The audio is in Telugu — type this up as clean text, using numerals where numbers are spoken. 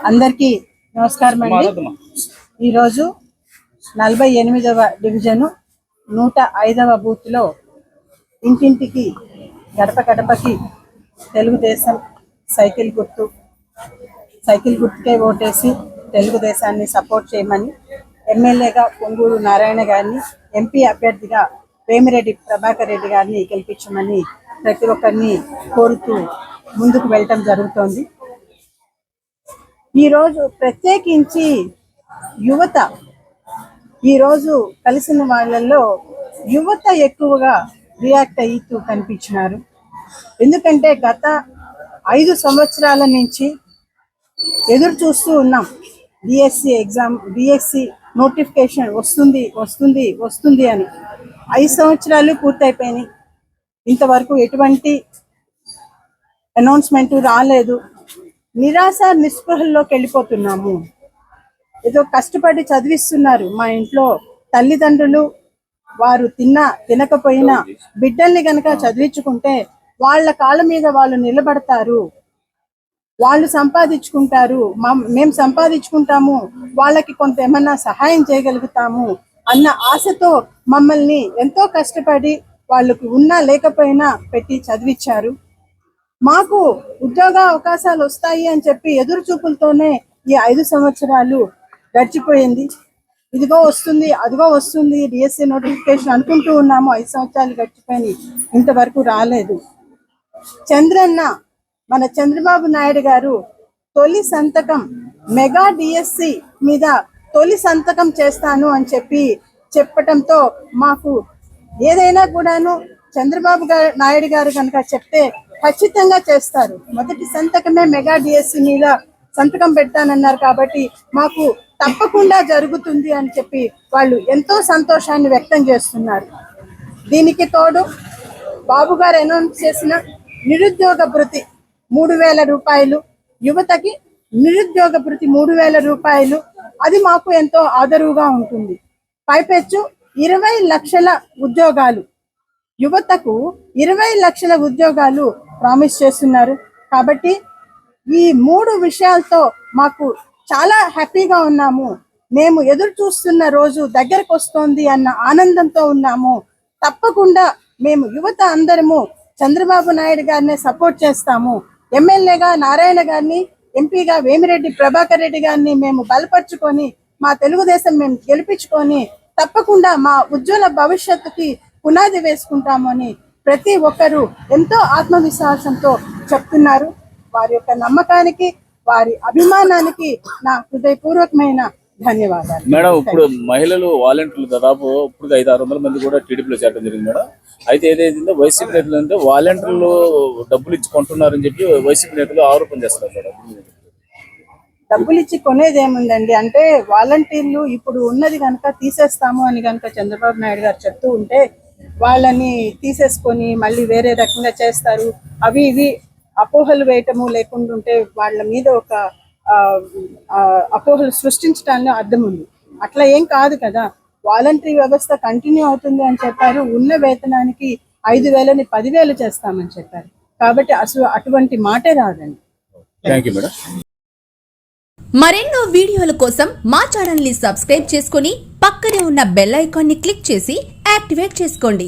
అందరికీ నమస్కారం అండి. ఈరోజు 48వ డివిజను 105వ బూత్లో ఇంటింటికి గడప గడపకి తెలుగుదేశం సైకిల్ గుర్తుకే ఓటేసి తెలుగుదేశాన్ని సపోర్ట్ చేయమని ఎమ్మెల్యేగా పొంగూరు నారాయణ గారిని, ఎంపీ అభ్యర్థిగా వేమిరెడ్డి ప్రభాకర్ రెడ్డి గారిని గెలిపించమని ప్రతి ఒక్కరిని కోరుతూ ముందుకు వెళ్ళటం జరుగుతోంది. ఈరోజు ప్రత్యేకించి యువత ఈరోజు కలిసిన వాళ్ళల్లో యువత ఎక్కువగా రియాక్ట్ అయ్యితూ కనిపించినారు. ఎందుకంటే గత 5 సంవత్సరాల నుంచి ఎదురు చూస్తూ ఉన్నాం. డిఎస్సి నోటిఫికేషన్ వస్తుంది అని 5 సంవత్సరాలు పూర్తయిపోయినాయి. ఇంతవరకు ఎటువంటి అనౌన్స్మెంట్ రాలేదు. నిరాశ నిస్పృహల్లోకి వెళ్ళిపోతున్నాము. ఏదో కష్టపడి చదివిస్తున్నారు. మా ఇంట్లో తల్లిదండ్రులు వారు తినకపోయినా బిడ్డల్ని గనక చదివించుకుంటే వాళ్ళ కాళ్ళ మీద వాళ్ళు నిలబడతారు, వాళ్ళు సంపాదించుకుంటారు, మేము సంపాదించుకుంటాము, వాళ్ళకి కొంత ఏమన్నా సహాయం చేయగలుగుతాము అన్న ఆశతో మమ్మల్ని ఎంతో కష్టపడి వాళ్ళకు ఉన్నా లేకపోయినా పెట్టి చదివించారు. మాకు ఉద్యోగ అవకాశాలు వస్తాయి అని చెప్పి ఎదురు చూపులతోనే ఈ 5 సంవత్సరాలు గడిచిపోయింది. ఇదిగో వస్తుంది, అదిగో వస్తుంది, డిఎస్సి నోటిఫికేషన్ అనుకుంటూ ఉన్నాము. 5 సంవత్సరాలు గడిచిపోయి ఇంతవరకు రాలేదు. మన చంద్రబాబు నాయుడు గారు తొలి సంతకం మెగా డిఎస్సి మీద తొలి సంతకం చేస్తాను అని చెప్పటంతో మాకు ఏదైనా కూడాను చంద్రబాబు నాయుడు గారు కనుక చెప్తే ఖచ్చితంగా చేస్తారు. మొదటి సంతకమే మెగా డిఎస్సి మీద సంతకం పెట్టానన్నారు కాబట్టి మాకు తప్పకుండా జరుగుతుంది అని చెప్పి వాళ్ళు ఎంతో సంతోషాన్ని వ్యక్తం చేస్తున్నారు. దీనికి తోడు బాబు గారు అనౌన్స్ చేసిన నిరుద్యోగ భృతి 3,000 రూపాయలు, యువతకి నిరుద్యోగ భృతి 3,000 రూపాయలు, అది మాకు ఎంతో ఆదరువుగా ఉంటుంది. పైపెచ్చు 20 లక్షల ఉద్యోగాలు, యువతకు 20 లక్షల ఉద్యోగాలు ప్రామిస్ చేస్తున్నారు. కాబట్టి ఈ 3 విషయాలతో మాకు చాలా హ్యాపీగా ఉన్నాము. మేము ఎదురు చూస్తున్న రోజు దగ్గరకు వస్తోంది అన్న ఆనందంతో ఉన్నాము. తప్పకుండా మేము యువత అందరము చంద్రబాబు నాయుడు గారిని సపోర్ట్ చేస్తాము. ఎమ్మెల్యేగా నారాయణ గారిని, ఎంపీగా వేమిరెడ్డి ప్రభాకర్ రెడ్డి గారిని మేము బలపరుచుకొని మా తెలుగుదేశం మేము గెలిపించుకొని తప్పకుండా మా ఉజ్వల భవిష్యత్తుకి పునాది వేసుకుంటాము అని ప్రతి ఒక్కరూ ఎంతో ఆత్మవిశ్వాసంతో చెప్తున్నారు. వారి యొక్క నమ్మకానికి, వారి అభిమానానికి నా హృదయపూర్వకమైన ధన్యవాదాలు. మేడం, ఇప్పుడు మహిళలు వాలంటీర్లు దాదాపు ఇప్పుడు 500-600 మంది కూడా టీడీపీలో చేరడం జరిగింది మేడం. అయితే ఏదైతే వైసీపీ నేతలు అంటే వాలంటీర్లు డబ్బులు ఇచ్చి కొంటున్నారని చెప్పి వైసీపీ నేతలు ఆరోపణ చేస్తారు మేడం. డబ్బులు ఇచ్చి కొనేది ఏముందండి? అంటే వాలంటీర్లు ఇప్పుడు ఉన్నది కనుక తీసేస్తాము అని కనుక చంద్రబాబు నాయుడు గారు చెప్తూ ఉంటే వాళ్ళని తీసేసుకొని మళ్ళీ వేరే రకంగా చేస్తారు. అవి ఇవి అపోహలు వేయటము లేకుండా ఉంటే వాళ్ళ మీద ఒక అపోహలు సృష్టించడానికి అర్థం ఉంది. అట్లా ఏం కాదు కదా. వాలంటరీ వ్యవస్థ కంటిన్యూ అవుతుంది అని చెప్పారు. ఉన్న వేతనానికి 5,000ని 10,000 చేస్తామని చెప్పారు. కాబట్టి అసలు అటువంటి మాటే రాదండి. మరెన్నో వీడియోల కోసం మా ఛానల్ ని సబ్స్క్రైబ్ చేసుకుని పక్కనే ఉన్న బెల్ ఐకాన్ ని క్లిక్ చేసి యాక్టివేట్ చేసుకోండి.